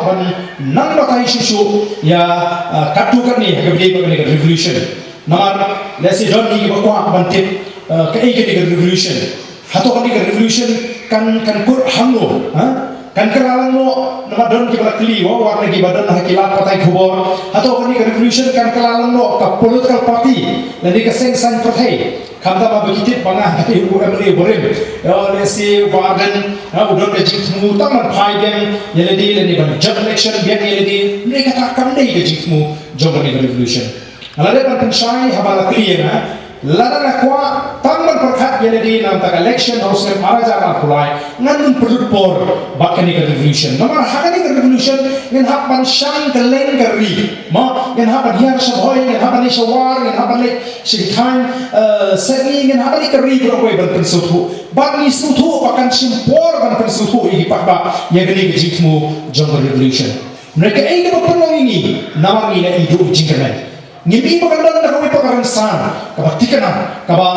aban nang batai sisu ya katu kan ni kebede bagi revolution namar lesi don ni bakwa aban tip kai ke revolution hato kan revolution kan kur hamno kan keralang no nama don kita keli warna gibadan hakilat patai kubor atau ini revolution kan keralang no ke political party dan di kesengsan partai kamta ba begitu bangah hati UMLA borem lesi warden udon ke jitmu taman paigen yeledi leni ban job election biar yeledi mereka takkan dei ke jitmu job revolution alade ban pensai habala keli na ladana kwa taman perkat yeledi nam tak election house maraja ka kulai nganun perutpor bakani ke revolution namar hakani ke revolution ngan hapan shang ke leng keri ma ngan hapan hiar sabhoi ngan hapan ni sawar ngan hapan le sitan seni ngan hapan ni keri beroi ban pensutu bani sutu akan simpor ban pensutu igi pakba yagani ke jitmu jong revolution mereka ingin berpeluang ini namar ini hidup jingkaman ngibi pagandang na kami pagkaransan kaba tikanan kaba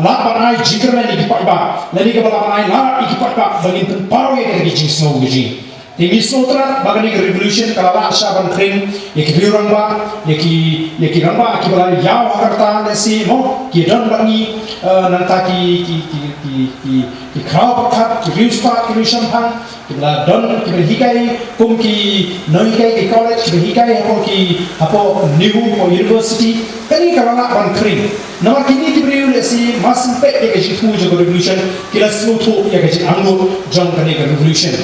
lapan ay jingkerman ikipaiba lali kaba lapan ay la ikipaiba bagin pawe ka gijing snow gijing tingi sotra bagani revolution kala asha ban kring yaki ramba yaki ramba kibala yaw hakarta nesi mo ki don bangi nanta ki kraw pakat ki riusta ki rishampang kibala don kibala hikai kum ki noikai ki college kibala hikai hapo new university kani kala ban kring nama kini kibala nesi masimpe yaki jitu jo revolution kila slutu yaki anglo jong kani revolution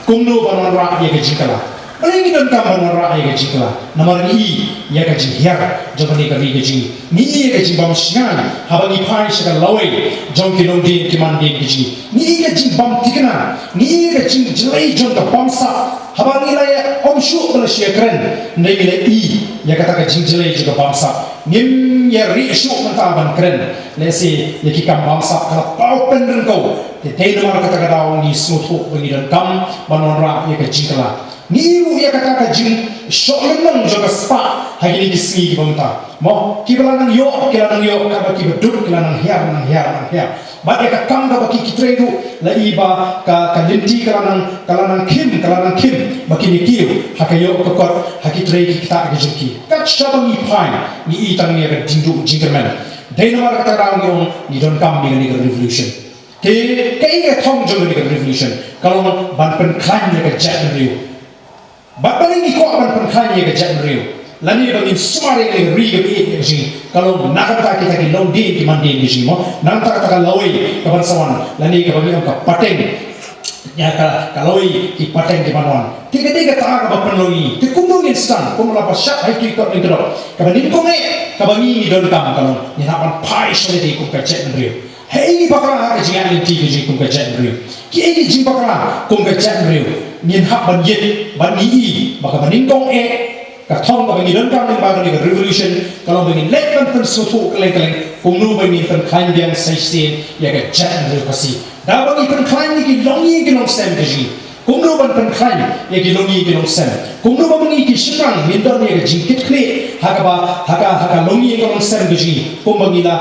kumno banara ya gajikala paling dan kam banara ya gajikala namar ni ya gajihyar jogani kali gaji ni ya gaji bam shingan habani pai shaka lawai jonki nongdi kimandi gaji ni gaji bam tikna ni gaji jelai jonta bamsa habani la ya omshu bala syakran nei le I ya kata gaji jelai juga bamsa nim ya rishu mentaban keren lesi ya kikam bamsa kala pau pendeng kau tei nomor kata-kata ni suatu pengiran kam banora ya kejikala ni ya kata jing solenang juga spa hari ini disini dibangta mo kibalanang yo kaba kibaduk kilanang hiar ba ya kam da baki kitredu la iba ka linti kalanang kim baki ni kiu hakayo kokor hakitre kita gejuki kat shabang ipai ni itang ni ka dindu jingerman dei nomor kata yung ni don kam ni revolution te kaya thong jong ni revolution kalau ban pen klan ni ka jan riu ba paling iko ban pen klan ni ka jan riu lani bangin sumare ni ri ga ji kalau nakata kita ki long di ki mandi ni ji mo nang ta ka lawai ka ban sawan lani ka bangin ka pateng ya ka lawai ki pateng ki manwan tiga ta ka ban loi te kumung instan kumula pa syak hai ki ko ni ka bangin ko me ka bangin don kam kalau ni na ban pai shale di ku ka jan riu hei bakala ka jingan ti ke jing kum ka jan riu ki ei jing bakala kum ka jan riu nyin hak ban yin ban ni baka banin kong ka thong ka bangin kam ni ba ka revolution kalau bangin lek ban pen sutu kaleng kum nu bangin pen khain biang sai sin ya ka jan riu kasi da bangin pen khain ni ki longi ki long sem ka ji kum nu ban pen khain ya ki longi ki long sem kum nu bangin ki shikang min don ya ka jing kit kle haka longi ka long sem ka ji kum bangila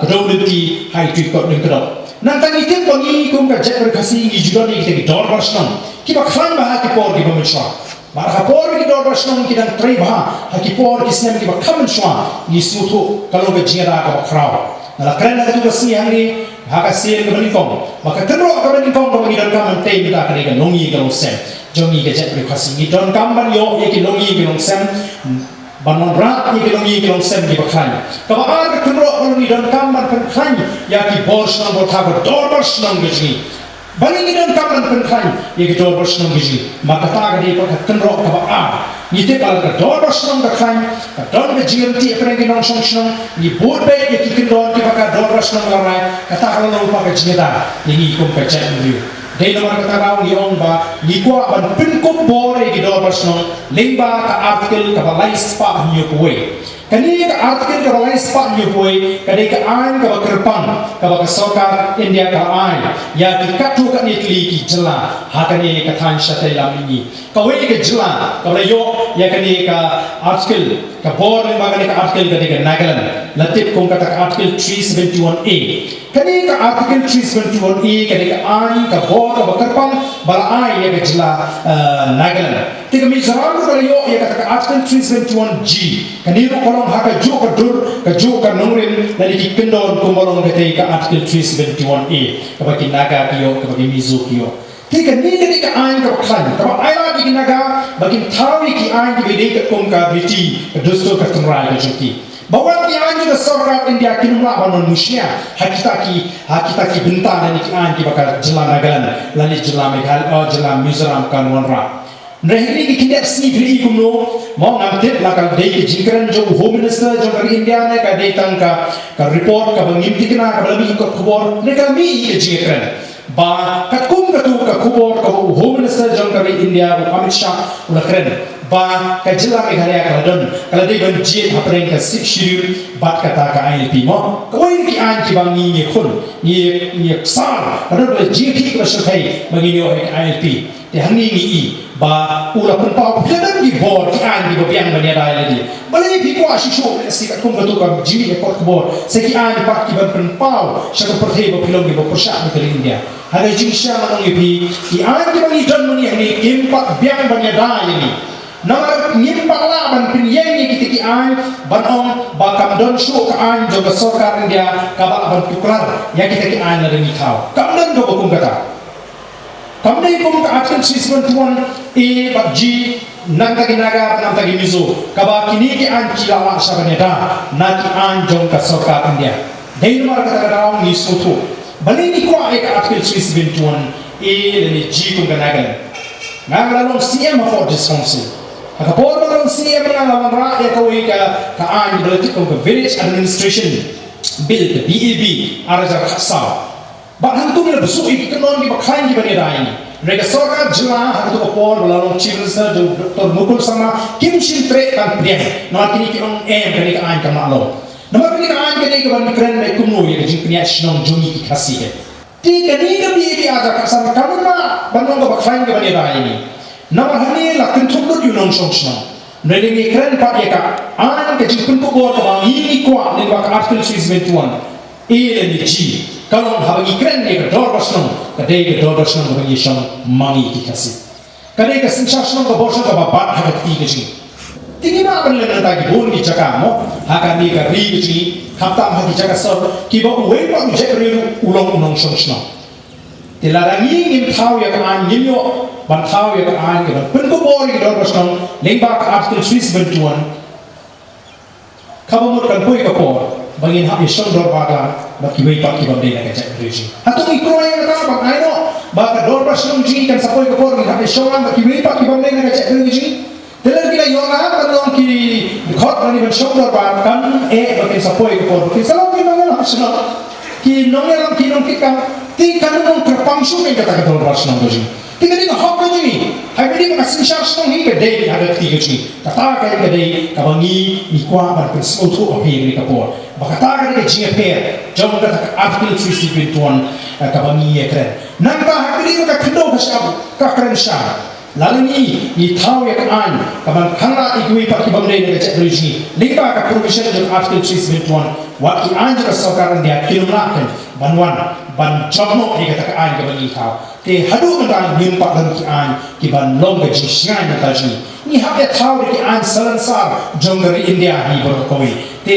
kedolenti hai tu ko ning kedok nantang item bangi kum ka jet berkasi ni juga ni kita dor barsnam kiba khan ba ki por ki bamchwa bar ha por ki dor barsnam ki dan trei ba ha ki por ki snem ki ba khamen shwa ni sutu kalau be jira ka kraw ala kren ka tu basni hangi haka sien ka bani kong maka kenro ka bani kong ba dan kam te mi ka ka ni longi ka long sem jongi ka jet berkasi ni don kam ban yo ye ki longi ka long sem banon rak ni kilong sem di bakhan kaba aga kenro kalau ni don kamban penkhan ya ki bors nang botha ko dorbors nang giji bali ni don kamban penkhan ya ki dorbors nang giji maka ta ga di ko kenro kaba a ni te bal ka dorbors nang bakhan ka don ga GMT aprengi nang song ni bot be ya ki kenro ki baka dorbors nang larai kata kalau pa ka jida ni ko ka chat ni dei nomor kata raw ni ong ba ni ko ban pin ko bore ki dorbors nang lingba ka article ka balai spa ni ko we kani ka article ka balai spa ni ko we kadai ka an ka kerpang ka ba sokar India ka ai ya ki katu ka ni ki jela ha kani ka than shatai lam ni ka we ka jela ka yo ya kani ka article ka bore ba kani ka article ka Nagaland latip kong kata article 371A kani ka article 371A kani ka ai ka bor ka bakarpang bala ai ya gajla Nagaland tiga Mizoram ko yo ya kata article 371G kani ro kolong haka jo ka dur ka jo ka nungrin lali ki kendon kumolong kata ka article 371A ka bagi naga kiyo ka bagi Mizo kiyo tiga ni ka ai ka klan ka ai la di naga bagi thawi ki ai ki bede ka kom ka briti ka dosto ka tungrai ka joti bahwa ki ai ka sarkar India kinumla banon musya hakita ki benta dan ki ai ki bakal jela Nagaland lali jela Meghalaya jela Mizoram kan wanra Nahili ki kindak sni beri kumno mau ngamtit lakal dei ki jingkran jo home minister jo dari India ne ka dei tang ka report ka bangimti kena ka bali ko khobor ne ka mi ki jingkran ba katkum katu ka khobor ka home minister jo dari India Amit Shah ulakren ba ka jila Meghalaya ka don kala dei ban jiet hapren ka schedule bat kata ka ILP mo ko ki an ki bang ni khun ni sar ka don jiet ki ka shakai bangi yo ILP te hangi ni ba ula pun pau kedan di bor ki an di biang bania dai lagi balai pi ko asisho sikat kum gatu ka jimi ekor bor seki an pak ki ban pun pau shaka perthei bo pilong di bo persha di India hada jingsha manong ipi ki an di bani jon mani hani impak biang bania dai ni namar nimpak la ban pin yang ni kitiki an ban om ba kam don shu ka an jo ga sarkar India ka ba ban tuklar ya kitiki an la ni thau kam don jo kum kata Kamdai kum ka article 371A bat G nang tagi naga nang tagi Mizo kaba kini ki an ki lawa sabaneda na ki an jong ka sarkar India dai nomor kata kata ni soto bali ni ko ai ka article 371A ni G kum ka naga long CM for this council ka por long CM na lawan ra ya ka wi ka an bali kum ka village administration bill ka BAB araja khasa Bahan tu bila besuk itu kenon di bakhain di bani rai ni. Mereka sarkar jela hak tu kapor melalui chief minister Dr. Mukul sama Kim Shin Tre kan priang. Nama kini kita kini ka ain kama lo. Nama kini ka ain kini ka ban keren mai kumno ya jing kini asnong jongi ki khasi ke. Ti kini ka bi aja kasar kamu na banong ka bakhain di bani rai ni. Nama hani la kentuk tu yunong song. Mereka ni keren pak ya ka ain ke jing kuntu bor ka ini kuat ni bak article 371 A dan G. Kalau habagi keren ni ka dor basnong ka dei ka dor basnong ka yisham mangi ki kasi kadai ka sensasyon ka bosan ka babat hagat ti ka ji tingi na ban le na gi bon gi chaka mo haka ni ka ri ji khapta ma gi chaka sor ki ba uwe pa u je ri ulong unong shonsna tilarangi ngim thau ya ka an nyimyo ban thau ya ka an ka ban ko bor gi dor basnong lengba ka article 371 kabamut kan poi ka por bangin ha isong dor bada baki wei pak ki bamde na ka chak reji hatung ikro ya ka ba ai no ba ka dor basnong ji kan sapoi ka por ha isong an baki wei pak ki bamde na ka chak reji telar kila yona balong ki khot rani ban shok dor ba kan baki sapoi ka por ki salam ki nongel hasno ki nongel ki ka ti kan nong kerpang su ka ka dor basnong ji tiga ni hok ka ji hai bidi ka sin shar snong hi ka dei ha ti ka ji kata ka dei ka bangi ni kwa ban pun so thu a pe ni ka por bakata ka jinga per jong ka article 371 ka bangi ye kren nang ta hakri ka khindo ka shab ka kren sha lalani ni thau ya ka an ka ban khanga igui pa ki bamde ne ka chakri lingba ka provision of article 371 wa ki an ka sarkar India kilumla kan banwan ban chokno e ka an ka bangi thau te hadu ban nim pa dan ki an ki ban long ka ji shngai na ta ji ni ha ya thau ki an salansar jong dari India hi bor ko te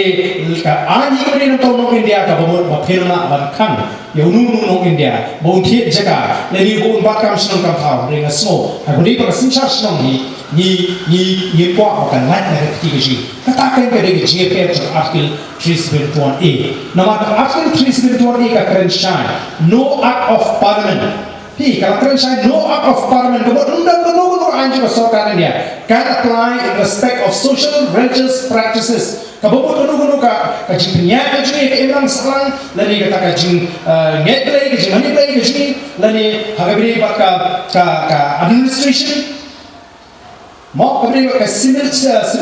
ka an hi ni to no India ka bamur ba phirna ban khan yo nu no India bon thi jaga le ni bon ba kam snong kam thau re nga so ha bodi pa sin cha snong ni kwa ka ngat na ti ji ka ta kan ka de ji pe article 371A nama article 371A ka karen shine no act of parliament Hi, kalau keren saya no act of parliament, kemudian undang-undang anjing sarkar India can apply in respect of social religious practices. Kemudian undang-undang ka jingnya ka jing ka imam salang, lani kata ka jing ngetlay ka jing maniplay ka jing, lani hagabri ka administration, mau kabri ka civil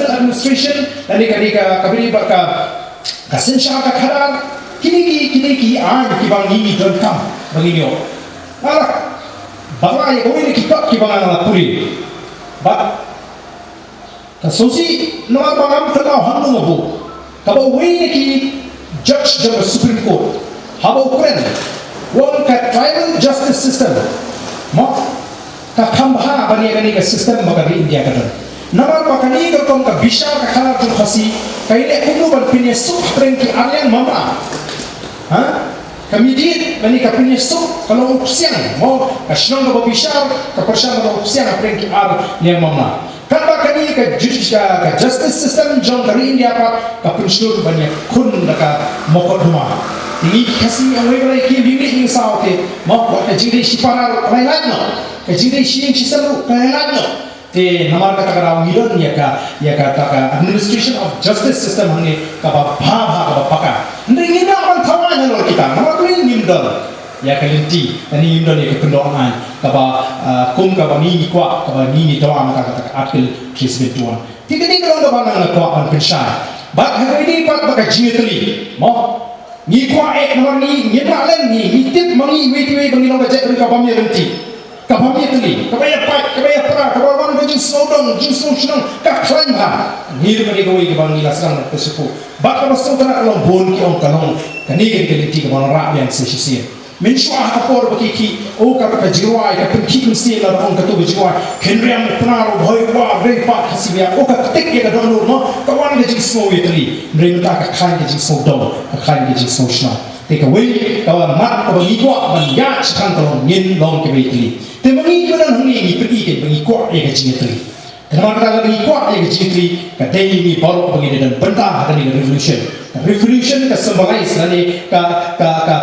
administration, lani ka kabri ka sensya ka khadar, kini ki an ki bang ni don kam bangino. Alah, bangga ya kau ini kita bangga nak puri, but, kasosi nama bangga kita handu ngabu, Kabo way ki judge jab Supreme Court. Habo kren. Wong ka tribal justice system. Mo ka khambha bani gani ka system magari India ka don. Namar pakani ka kom ka bisha ka khala tu khasi kaile kumu ban pinya suk preng ki alian mama. Ha? Kamidit bani ka pinya suk kalau upsiang mo ka shnong ka bisha ka persang ka upsiang preng ki alian mama. Kapa kani ka justice system jong dari India pa ka pensyur banyak kun ka mokoduma. Ini kasi ang way ki bibig yung sao te mo ka jide sipara kailan no ka jide siyang sisaru kailan no te namar ka takaraw ngidon ya ka taka administration of justice system hangni ka ba ka paka hindi na ang tawanan lo kita namar ko yung nimdol ya ka linti ani nimdol ya ka kendongan ka ba kum ka ba ni kwa ka ba ni doang ka atkil kisbetuan tigani ka ba nang kwa ang pensya ba hagay pat baka jitli mo ni kwa namar ni malan ni tip mangi wei bangi long bajet ka pamya renti ka pamya tuli ka baya pat ka baya pra ka ba wan jing snowdon jing snowdon ka klan ha ni ru ni goi ka bangi lasang ka sepu ba ka basto ka long bon ki on kanong kani ke lenti ka ban ra yang se sisi min shwa ka por ba ki o ka jirwa ka pinki kun se la on ka to jirwa kenriam pnaro bhoi wa re pa khasibia o ka tek ke ka don no ka wan jing snow tuli mre ta ka khan ke jing snowdon ka khan ke jing snowshna te ka wei ka mat ka bangi kwa ban ya chkan ka ngin long ke wei tuli te bangi ko dan huni ni pergi ke bangi kwa e ka jing tuli kenapa ka bangi kwa e ka jing tuli ka dei ni baro bangi dan benta ka ni revolution ka symbolize nani ka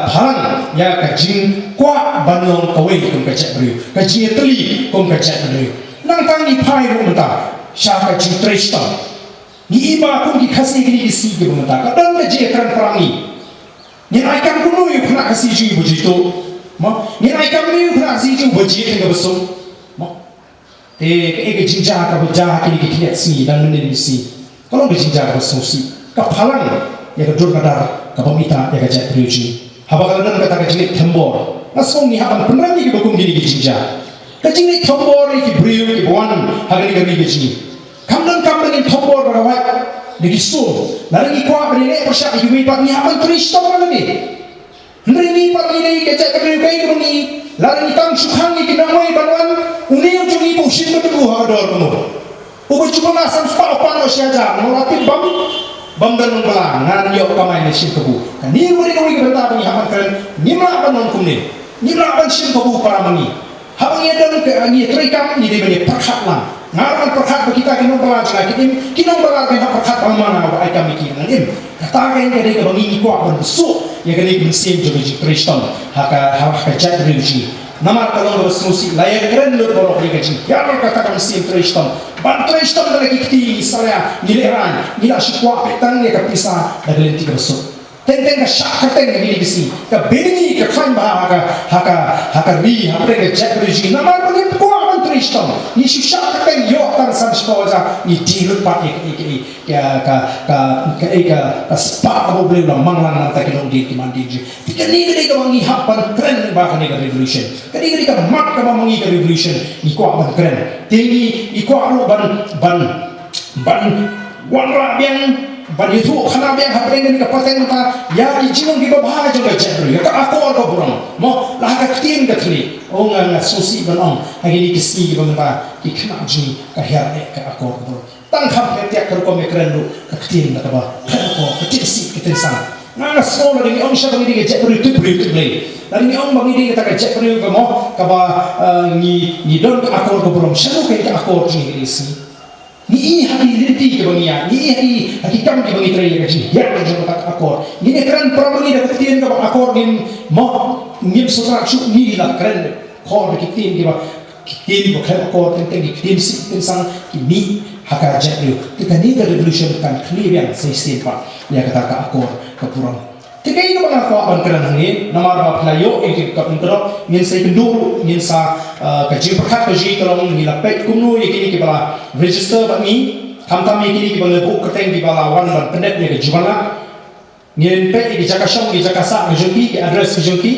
pharang ya ka jing kwa banong ka wei kum ka chabri ka jing tuli kum ka chabri nang tang ni phai ro mata sha ka jing tresta ni iba kum ki khasi ki si ki mata ka dan ka jing kran prangi ni ai kam ku no yu khna ka si ji bu ji to mo ni ai kam ni yu khna si ji bu ji ka baso mo te ka jing ja ka bu ja ki ki si dan ni si kalau ka jing ja ka baso si ka phalang ya ka dur kadar ka pamita ya ka jat priuji habakal nan kata ka jingit thembor asong ni haban penrang ni bakum gini ki jinja ka jingit thembor ki priu ki buan hagani ka ni jingi kamdan kamdan thembor ba wa ni so narang kwa bani le pasha ki wi pa ni haban trishtom na ni ndri ni pa ni ka jat priu kai ko ni larang tang sukhang ni kinamoi banwan uni yung jungi po shin ko tu ha dor mo ubo chuko na sam spa pa no sha ja no rapi bam dan belang ngan yo kamai ni shin kabu ni muri ko wi berta bani haman kan ni ma ban non kumne ni ma ban shin kabu para mani habang ye dan ke ni trikam ni de bani pakhat lang ngaran pakhat kita kinong bala jala kinong bala ka pakhat amana ba ai kami ki ngin kata ka ni de bangi ni ko ban so ye ka ni bin sim jo ji kriston haka jat rinji namar kalong bersusi layak keren lu borok ni gaji ya kata kami sim kriston ban kriston lagi kiti saya nileran nila sikwa petang ni ka pisa daglenti ka so tenteng ka syak teng ni bisi ka beni ka khan ba haka ri hapre ka jat rinji namar ko ni ko ban kriston ni syak teng yo tar sam skoja ni dilut pa ka spa bo ble manglang ta kinong di mandi ji tikani ka mangi hapan keren ba ka ni revolution kani ka mak ka mangi ka revolution ni ko ban keren tingi iko aro ban wanra biang ban itu khana biang hapre ni ka paten ta ya di jinong ki ba bha jo ka jadru ya ka akor ko burang mo la ka tin ka thli o nga susi ban ong hagi ki si ban ta ki khna ji ka her ka akor ko tang kham pe tek ko me kren lu ka tin na ka ba ko ka tin si ki tin sang nga so la ni ong sha bangi di ka jadru tu bri tu bli dari ni ong bangi di ka ka jadru ka mo ka ba ni don ka akor ko burang sha ka ka akor ji ni si ni hari linti ke bangia ni hari hakikam ke bangi trai ka ji ya ka jo ka akor ni ne kran probably da tin ka akor ni mo ni sutra chu ni la kran ko ki tin ki ba tin ko khan akor tin tin si tin sang ki ni haka jadru kita ni the revolution kan clear yang sistem pa ya kata ka akor ka purang tikai ko bang ko ban kran hangi namar ba playo ek ka puntro min sai kendur min sa ka ji pakhat ko ji kalong ni la pet kumnu ekini ki bala register ba ni tham ekini ki bala book kateng ki bala wan ban pendet ni ke jubala ngin pet ki jaka shong ki jaka sa ki address ki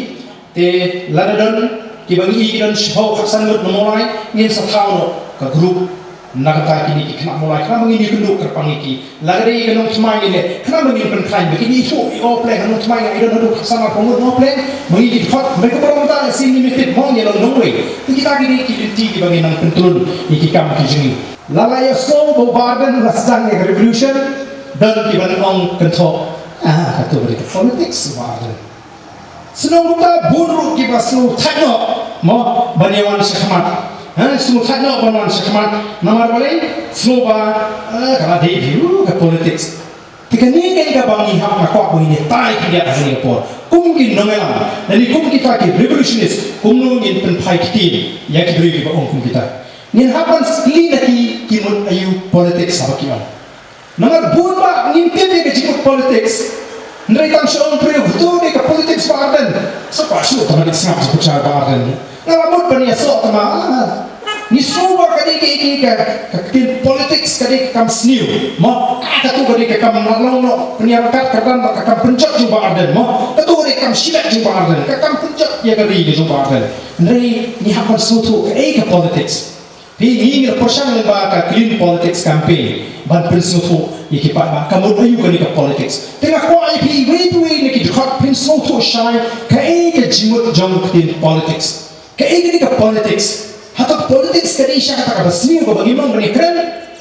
te ladadon ki bangi ki dan shau khaksan ngut nomolai ngin sa thau ka group nakata kini ki kena mulai kena mengini kenduk terpangiki lagari kenong thmai le kena mengini pen klaim begini itu o play kenong thmai ai don duk sama pengud no play mengini hot mereka beromta sin limited mong yelong no way kita kini ki ti bagi nang pentulun iki kam ki jingi lalai so bombardment rasang revolution dan ki ban ong kentok kata beri politics barden senong kita buruk ki basu thakno mo banyawan sekhamat semua thakno banyawan sekhamat namar balik semua kalau debut ke politics tika ni kan ka bangi hak ko ini tai ki dia hari por kum ki nongelam dan kum kita ki revolutionist kum no ngin pen phai ki ya ki beri ki ba ong kum kita ngin hapan skli ki mun ayu politics sabaki on namar bun ba ngin te ke jikut politics Ndai tam shong pre hutu ni ka politics barden so pa shu ta ni snap ko cha barden na lamut pa ni so ta ma ni so ba ka di ka politics ka di kam sniu mo ka tu ka di ka kam nalong no penia kat ka dan ka kam pencot ju barden mo ka tu di kam silat ju barden ka kam pencot ya ka di ju barden ndai ni hapan so tu ka politics Ini persiapan lembaga clean politics campaign ban prinsip tu ikipat ba kamu ayu kali ke politics tengah ko IP wei ni hot prinsip tu shine ke jimut jong clean politics ke ke politics hatta politics kadi sya kata basni ko bagaimana bani keren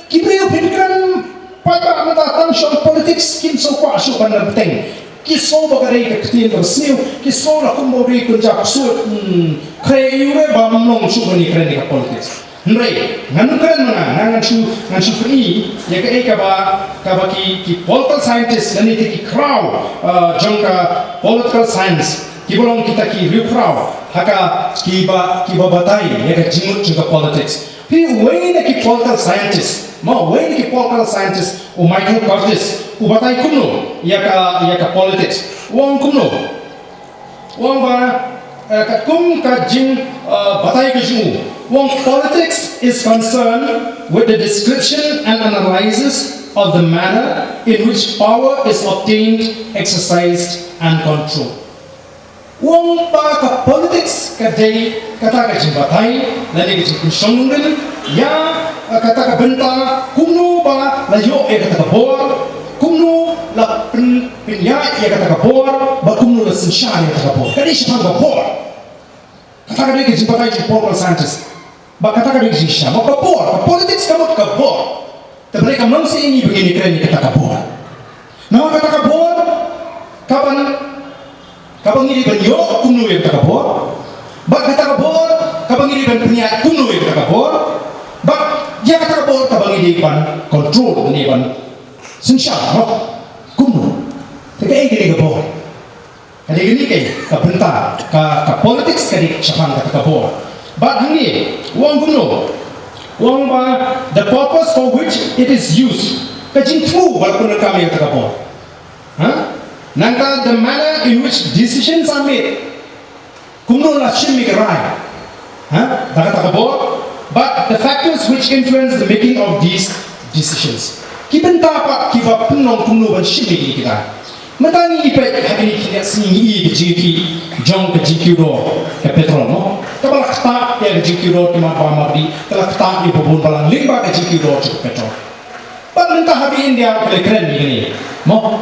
kibriyo pinkan pada mata tension politics kin so ko asu ban penting kiso bagare ke clean basni kiso la kumbo ri kunja su kreyure bamnong su bani keren ke politics Ndai, nganu keren mana? Ngan su free, ya ke ba ki political scientist, nani ki crowd, jangka political science, ki bolong kita ki real crowd, haka ki ba batai, ya ke jimut juga politics. Pi way na ki political scientist, way na ki political scientist, Michael Curtis, batai kumno, ya ka politics, wong kumno, wong ba kum ka jing batai ke jimu. When politics is concerned with the description and analysis of the manner in which power is obtained, exercised, and controlled. When politics kadai kata kajimbatai, lagi kajimpunshongden, ya kata kabenta, kumno ba layo kata kabor, kumno la pinya kata kabor, ba kumno la sinsha kata kabor. Kadai siapa kabor? Kata kadai kajimbatai political scientist. Bakata ka siya, makapor, politics ka makapor. Tapi kamu sih ini begini keren kita kapor. Nama kata kapor, kapan ini banyo kuno yang kita kapor. Bak kata kapor, kapan ini punya kuno yang kita kapor. Bak dia kata kapor, kapan ini ban control ini ban sinsya, kuno. Tapi ini kapor. Kali ini kayak kapenta, ka politics kali siapa kata kapor. But hangi, wong gumno, wong ba the purpose for which it is used. Kajing tu walaupun kami kata kapor. Nangka the manner in which decisions are made. Gumno la shimi kerai. Kata kapor. But the factors which influence the making of these decisions. Kibenta apa kiba penong gumno ban shimi kita. Matani ipai hari ini kita singi di jong ke GQ ke petrol no. Kalau kita ya GQ ke mana di, kalau kita ibu pun balang limba ke GQ ke petrol. Pemerintah hari India keren ini, mo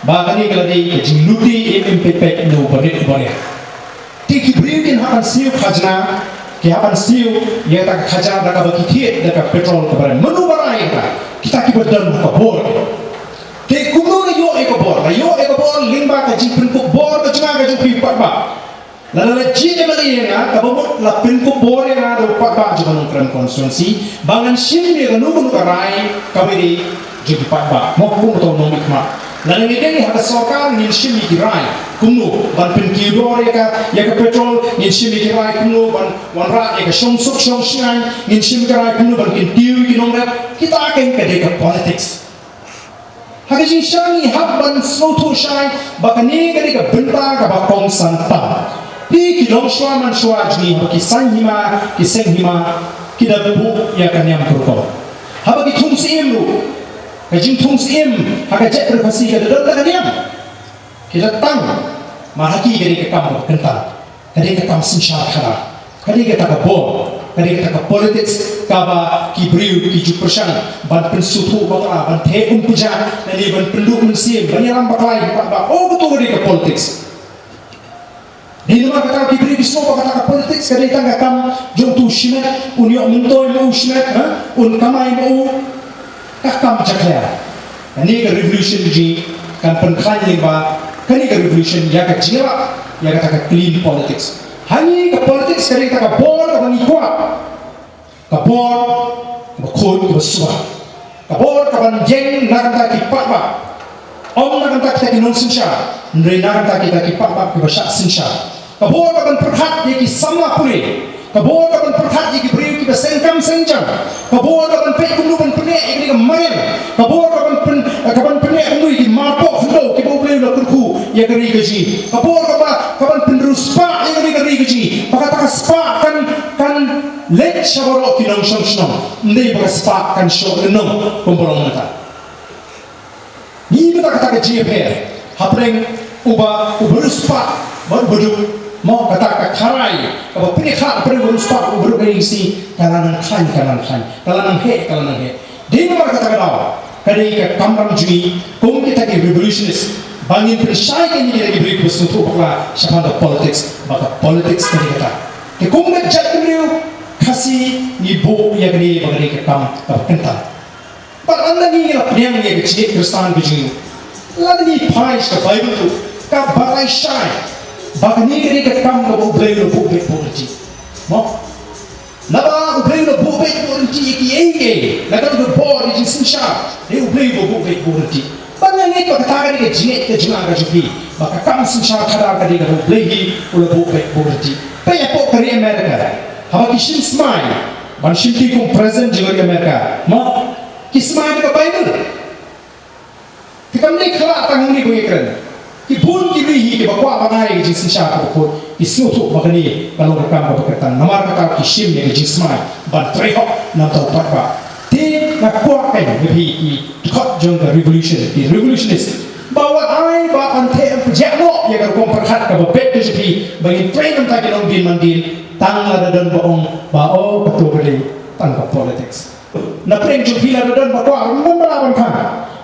bahkan ini kalau di jingluti MPP no berit. Tiki berikin hakan siu khajna, ke hakan siu ya tak khajna dak bagi tiet dak petrol kebaran. Menu barai kita kibadan kabor. Ke kumno yo ekobor limba ka jipin ko bor ka cuma ka jupi patba la ji de mali na ka bo la pin ko bor na do patba ju ban kran konstituensi bangan sim ni ka nu ka rai ka beri jupi patba mo ko to no mikma la ni de ha sokar ni sim ki rai kumno ban pin ki bor ka ya ka petrol ni sim ki rai kumno ban wan ra ya ka shong shnai ni sim ka rai kumno ban kin tiu ki nong ra kita akan ka de ka politics Hakijin shani habban slotu shai bakani kali ka benta ka bakong santa. Pi kilong shwaman shwajni ki sanghima ki senghima ki dabu ya kanyam kurko. Haba ki tungsim lu. Kajin tungsim hakajet berpasi ka dadal kanyam. Ki datang mahaki kali ka kam kenta. Kali ka kam sinsha khara. Kali ka takabor. kani kata politics kaba ki briu ki jupersan ban pensutu bakla ban the puja nani ban penduk mensim ban yaram baklai ba betul kani ka politics di luar kata ki briu semua kata ka politics kani tangga kam jom tu shimet unyo mentoy mau shimet un kamai mau kakam jakya kani ka revolution ji kan penkhan leba kani ka revolution ya ka jira ya kata ka clean politics hani ka politics kani kata ka board ka ni kuat ka board ka khod ka suba ka board ka ban jeng na kata ki pat ba om na kata kita ki non sinsha nre na kata kita ki pat ba ki basha sinsha ka board ka ban perhat ye ki sama pure ka board ka ban perhat ye ki beri ki basengkam senjang ka board ka ban pe kumlu ban pene ye ki mamen ka board ka ban pene kumlu ki mapo hndo ki bo beli la kurku ye kari gaji ka board ka ban penrus pa ye kari gaji pakata ka spa kan let shabaro kinong shong ndai baka spa kan show no kombolong mata ni mata kata ka jepe hapreng uba spa bodu mau kata ka kharai ka pini kha apre spa ubu ka isi kalanang he di mana kata ka daw kadi ka kamram jui kum kita ki revolutionist bangin persai ka ni lagi beri kusutu bakla syapanda politics baka politics tadi kata ke kum ka jat beriu kasi ni bo ya gani bagani ke kam kenta par anda ni la priang ye ke kristan bijing la ni pais ka bible tu ka barai shai bagani ke kam ka bo blai lo bo be politi mo na ba blai lo bo be politi ki enge na ka do bo ni sinsha ni blai lo bo be politi bang ni ko ta ga ni ke jinga ga jupi baka kam sinsha khada ka di ga bo blai hi lo bo be politi pe ya po kari america haba kishin smile ban shimti kum present jigari america ma kismai ka bible tikam ni khala tang ni ko ekran ki bun ki ri hi ke bakwa banai ji sinsha ko isno to bagani kalau ka kam ka tan namar ka kishim ni ji smile ban treho na to pa ti na ko ka ni hi thot jong ka revolution ki revolutionist bawa ai ba ante jano ya ka ko perhat ka ba bet ji bagi train ta ke long bin mandil tang la dan boong bao betul beli tanpa politics na preng jumpi la dan ba ko melawan kan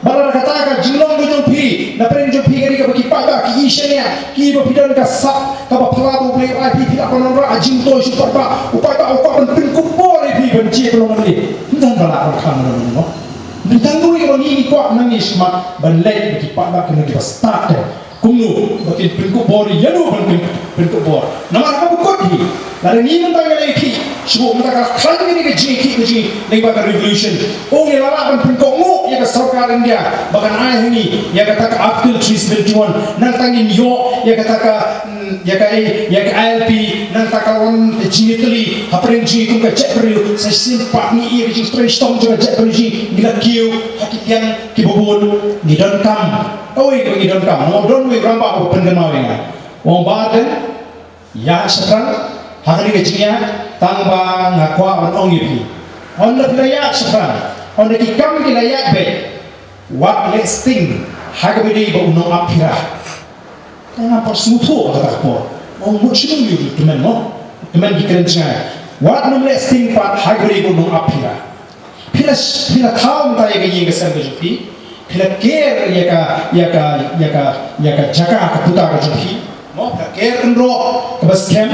bara kata ka jilong jumpi na preng jumpi kari ka baki pada ki ishenya ki ba pidan ka sap ka ba phala beli ai pi pila konon ra ajing to su pa upai ba ko ban pin ku por pi ban chi ko mali dan bala kan no nitang dui ko ni ko nang isma ban le baki pada ka ngi ba start kumnu bakin pin ku por yanu ban pin ku por namar ka ko hi dari ni mentang lagi sebab mentang kalau ini keji lewat revolution orang yang lawan pengkongu yang sarkar India bahkan ayah ini yang kata Article 371 nantangin yo yang kata yang ILP nantakawan jinitli haperin jitu kecek beriu sesimpak ni ia kecik teristong juga cek beriu nila kiu hakik yang kibubun ni don kam oi ko ni don kam no don we ramba ko pengenaweng wong baden ya sekarang hari kecilnya tangba ngakwa on yipi on the layak sekarang on the kikam ki layak be what let's think hagabidi ba unong apira tanga por smutu kata ko on muchinu yu temen no temen dikerenca what no let's think pat hagabidi unong apira pila kaum ta yega yega sambe jupi pila ker yaka jaka ka puta ka jupi mo pila ker ndro ka baskem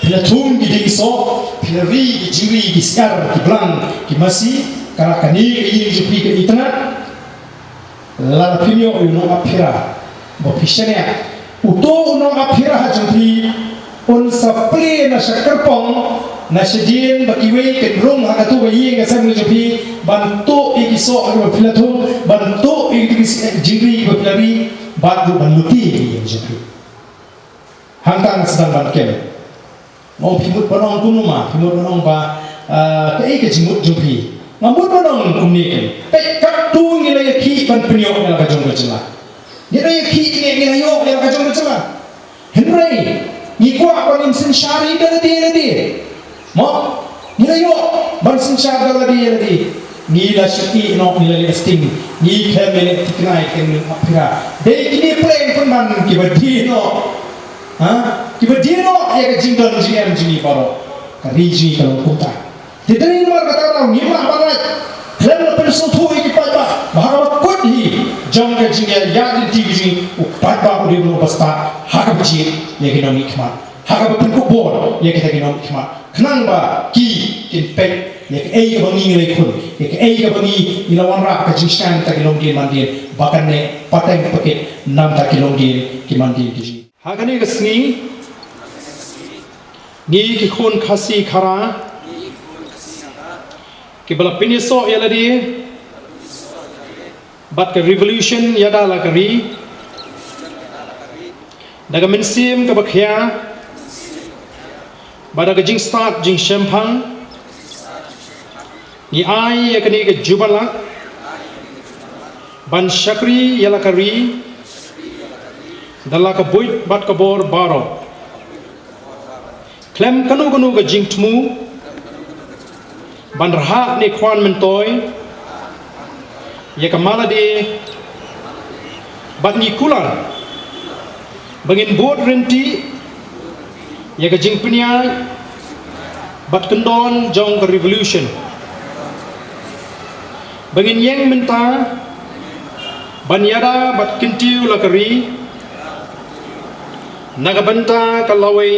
pila tum gidi iso pila ri jiri gi skar ki blang ki masi kala kani yi jupi ke itna la pinyo uno apira bo pishania uto uno apira jupi on sapre na shakarpong na shedien bakiwe ke rong hakatu bayi ga sang jupi bantu ikiso aga pila tum bantu ikis jiri ba pila ri batu banuti yi jupi hangtang sedang bankem mau pimut panong kunuma pimut panong ba ke jimut jupi ngamut panong kumni pe kaktu ngila yaki ban penyo ngila kajong kajela ngila yaki ngila yo ngila kajong kajela henry ni kwa panin sensyari dadi mo ngila yo ban sensyari dadi ngila syuki no ngila listing ni kemele tiknai ken apira de kini plan pun kibadino ha kibadino ya ka jingdon jingam jingi paro riji kalau kuta tidak ini luar kata orang nyimak banget klaim lepas suatu ini pada bahawa kod hi jang ke jingga yadin tigri pada udi belum basta hak biji yang kita nikmat hak berpengkubur yang kita nikmat kenang ba ki pek yang ai bangi lekun yang ai bangi ilawan rak ke jingstan tak kilomdin mandin bahkan ne pateng paket 6 tak kilomdin ki mandin di hak ni kesni ni ki khon khasi khara कि बला पिनिसो यालरी बात के revolution यादा लागरी daga mensim ke bakhya bada ke jing start jing shempang ni ai yakni ke jubala ban shakri yala kari dalla ke buit bat ke bor baro klem kanu kanu ke jing tmu ban raha ni kwan mentoy ya kamala de bat ni kulan bangin buat renti ya ke jing penia bat kendon jong ke revolution bangin yang menta ban yada bat kintiu lakari naga banta kalawai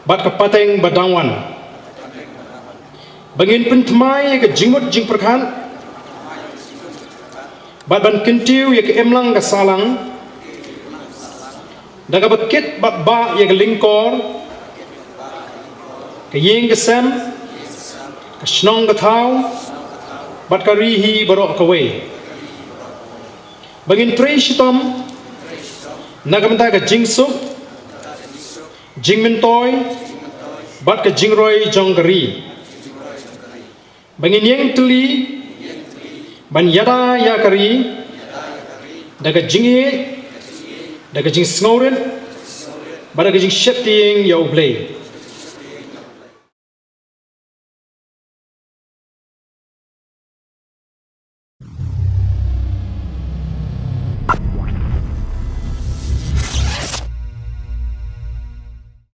bat kapateng badangwan bangin pentmai ke jingmut jing perkan ban kentiu ya ke emlang ke salang daga bakit bat ba ya ke lingkor ke yeng ke sem ke snong ke thau bat ka rihi barok ke we bangin trei shitom naga menta ke jing sup jing mentoy bat ke jing roi jong keri bangin yang teli ban yada ya kari daga jingi daga jing sngoren bada jing shetiing ya ublay